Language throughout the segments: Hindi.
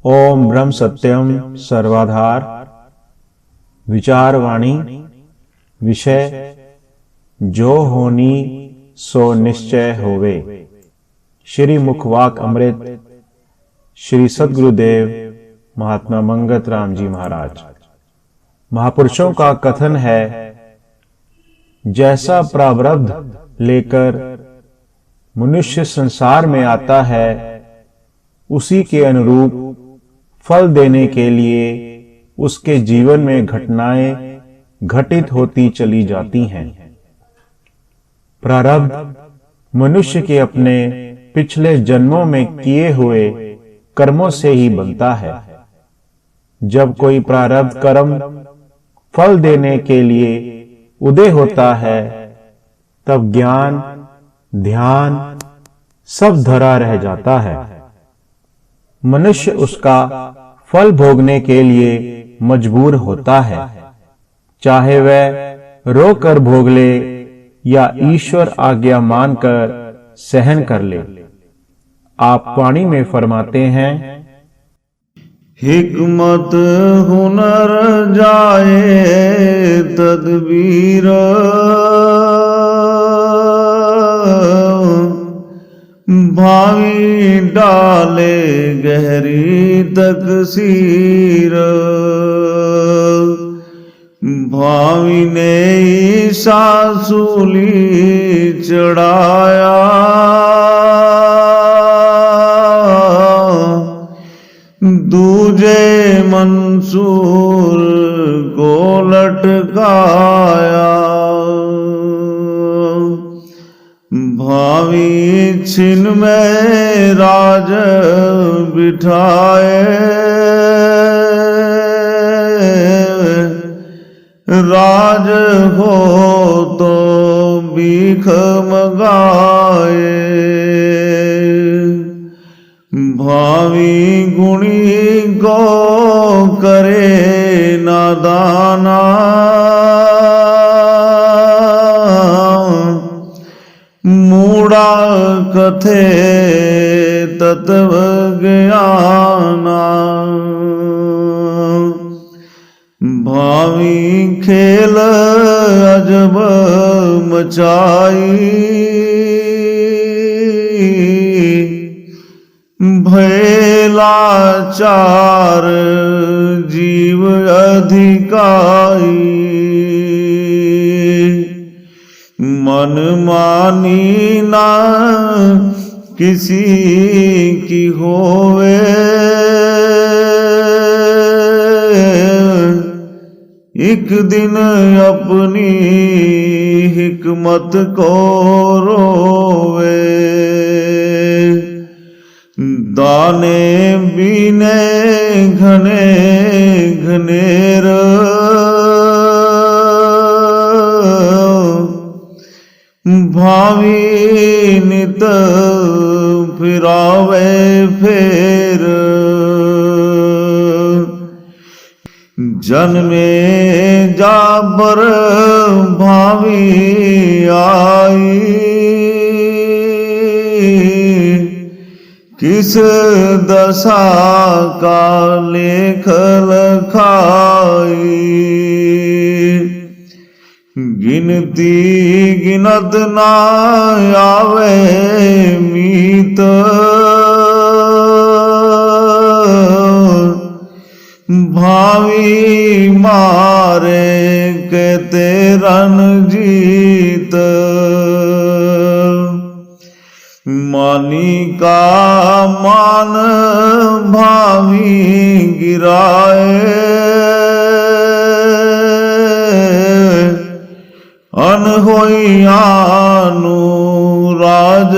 ओम ब्रह्म सत्यम सर्वाधार। विचार वाणी। विषय जो होनी सो निश्चय होवे। श्री मुखवाक अमृत श्री सद्गुरुदेव महात्मा मंगत राम जी महाराज। महापुरुषों का कथन है, जैसा प्रारब्ध लेकर मनुष्य संसार में आता है, उसी के अनुरूप फल देने के लिए उसके जीवन में घटनाएं घटित होती चली जाती हैं। प्रारब्ध मनुष्य के अपने पिछले जन्मों में किए हुए कर्मों से ही बनता है। जब कोई प्रारब्ध कर्म फल देने के लिए उदय होता है, तब ज्ञान ध्यान सब धरा रह जाता है। मनुष्य उसका फल भोगने के लिए मजबूर होता है, चाहे वह रोकर भोग ले या ईश्वर आज्ञा मानकर सहन कर ले। आप वाणी में फरमाते हैं, हिकमत हुनर जाए तदबीर, भावी डाले गहरी तकसीर। भावी ने सासूली चढ़ाया, दूजे मंसूर को लटकाया। भावी छिन में राज बिठाए, राज हो तो भीख मगाए। भावी गुणी को करे नादाना, मूढ़ा कथे तत्व ज्ञाना। भावी खेल अजब मचाई, भैला चार जीव अधिकारी। मन मानी ना किसी की होवे, एक दिन अपनी हिकमत को रोवे। दाने बीने घने घनेर, भावी नित फिरावे फेर। जन्मे जाबर भावी आई, किस दशा का लेख लखाई। गिनती गिनत ना आवे मीत, भावी मारे कहते रणजीत। मानी का मान भावी गिराए, अनहोई आनु राज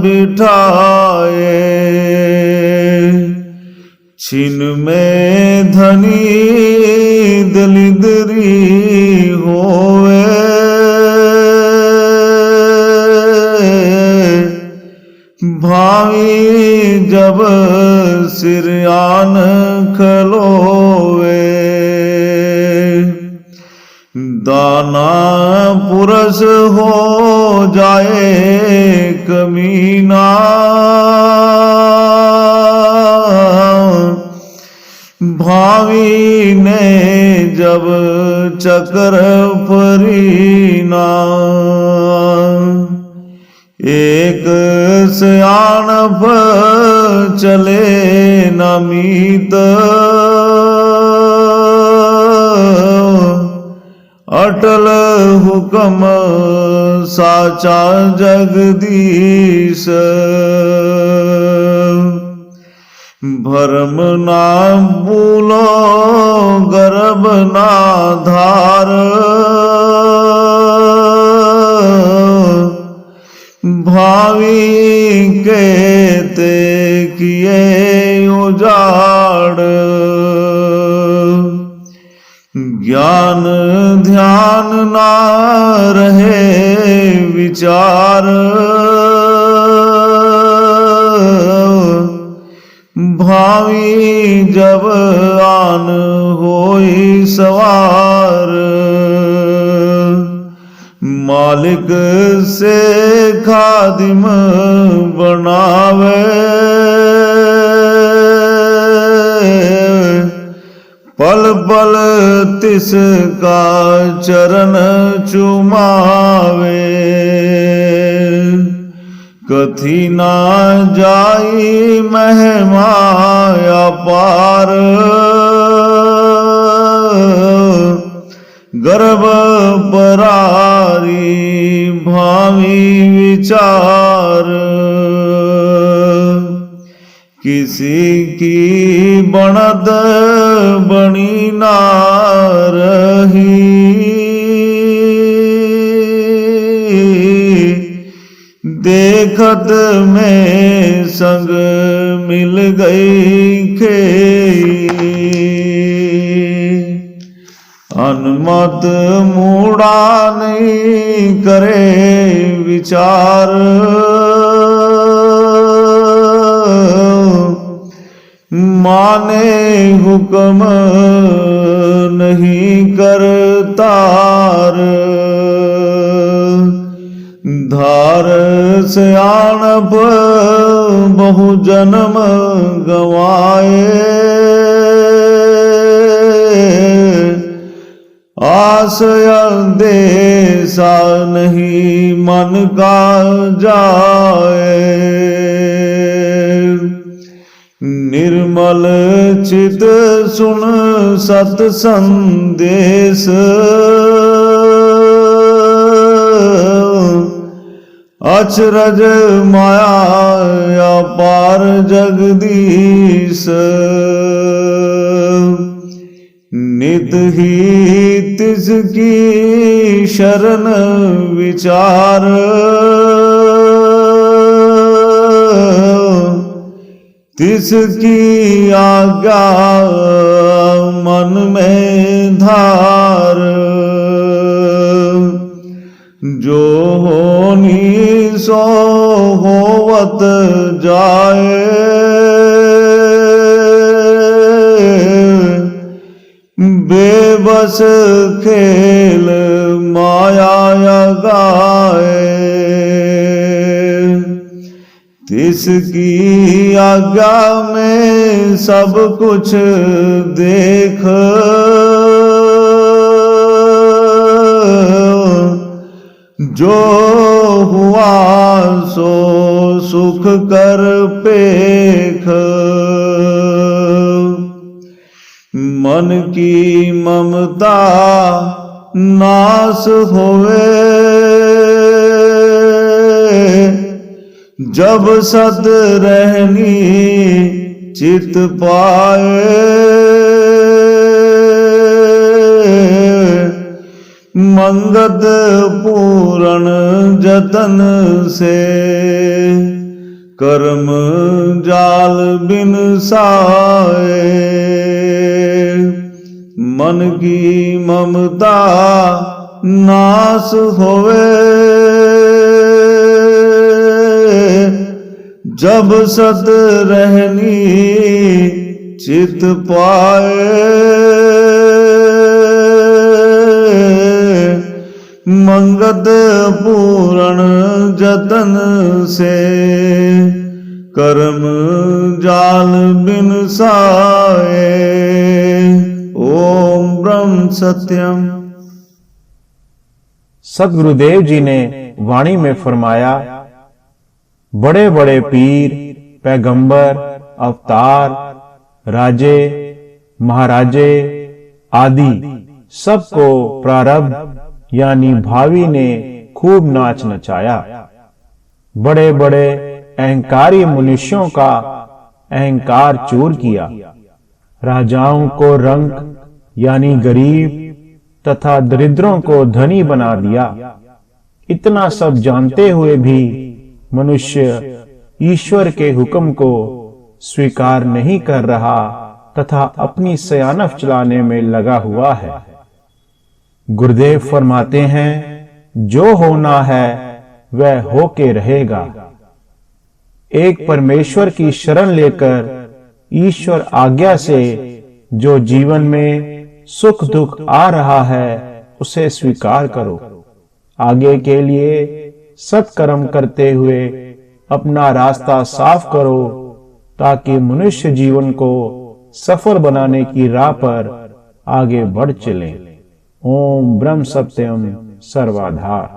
बिठाए। छिन में धनी दलिदरी होवे, भावी जब सिरयान खलोवे। दाना पुरस हो जाए कमीना, भावी ने जब चक्र फरीना, एक सयानप चले न मीत, अटल हुक्म साचा जगदीश। भरम ना भूलो गर्भ ना धार, भावी कहते किए उजाड़। ज्ञान ध्यान ना रहे विचार, भावी जब आन होई सवार। मालिक से खादिम बनावे, पल पल तिसका चरण चुमावे। कथी ना जाई महिमा अपार, गर्भ परारी भावी विचार। किसी की बनत बनी ना रही, देखत में संग मिल गई खेई। अनमत मूड़ा नहीं करे विचार, माने हुक्म नहीं करतार। धार सयानप बहु जन्म गवाए, आशय देसा नहीं मन का जाए। निर्मल चित सुन सत संदेश, अचरज माया पार जगदीश। नित ही तिसकी शरण विचार, तिसकी आज्ञा मन में धार। जो होनी सो होवत जाए, बेबस खेल माया गाए। तिसकी आज्ञा में सब कुछ देख, जो हुआ सो सुख कर पेख। मन की ममता नाश होवे, जब सद रहनी चित पाए। मंगत पूरण जतन से, कर्म जाल बिन साए। मन की ममता नाश होवे, जब सत रहनी चित पाए। मंगत पूरण जतन से, कर्म जाल बिन साए। ओम ब्रह्म सत्यम। सदगुरुदेव जी ने वाणी में फरमाया, बड़े बड़े पीर, पैगंबर, अवतार, राजे, महाराजे आदि सबको प्रारब्ध यानी भावी ने खूब नाच नचाया। बड़े बड़े अहंकारी मनुष्यों का अहंकार चूर किया। राजाओं को रंक यानी गरीब तथा दरिद्रों को धनी बना दिया। इतना सब जानते हुए भी मनुष्य ईश्वर के हुक्म को स्वीकार नहीं कर रहा तथा अपनी सयानफ चलाने में लगा हुआ है। गुरुदेव फरमाते हैं, जो होना है वह होके रहेगा। एक परमेश्वर की शरण लेकर ईश्वर आज्ञा से जो जीवन में सुख दुख आ रहा है उसे स्वीकार करो। आगे के लिए सत्कर्म करते हुए अपना रास्ता साफ करो ताकि मनुष्य जीवन को सफल बनाने की राह पर आगे बढ़ चलें। ओम ब्रह्म सत्यम सर्वाधार।